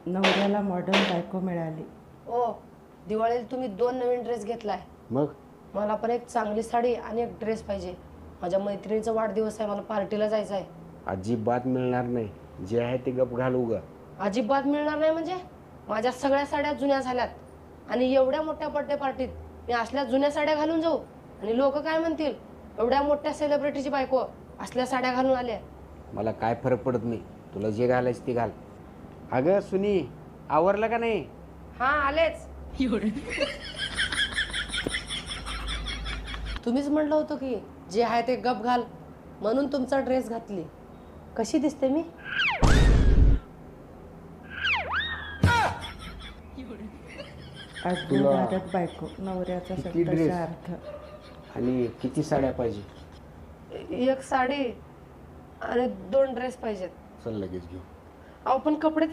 नवऱ्याला मॉडर्न बायको मिळाली. ओ दिवाळीला तुम्ही 2 नवीन ड्रेस घेतलाय. मग मला पण एक चांगली साडी आणि एक ड्रेस पाहिजे. माझ्या मैत्रिणीचा वाढदिवस आहे, मला पार्टीला जायचं आहे. अजिबात मिळणार नाही. जे आहे ते गप घालू ग. अजिबात मिळणार नाही म्हणजे? माझ्या सगळ्या साड्या जुन्या झाल्यात आणि एवढ्या मोठ्या बर्थडे पार्टीत मी असल्या जुन्या साड्या घालून जाऊ आणि लोक काय म्हणतील? एवढ्या मोठ्या सेलिब्रिटीची बायको असल्या साड्या घालून आल्या. मला काय फरक पडत नाही. तुला जे घालायचं ते घाल. अगं सुनी, आवरलं का नाही? हा आलेच. तुम्हीच म्हणलं होतं की जे आहे ते गप घाल, म्हणून तुमचा ड्रेस घातली. कशी दिसते मी? अगदी नाटक बायको नवऱ्याचा किती शब्दाचा ड्रेस? अर्थ. आणि किती साड्या पाहिजे? एक साडी आणि 2 ड्रेस पाहिजेत. चल लगेच घेऊ. अहो पण कपडे तर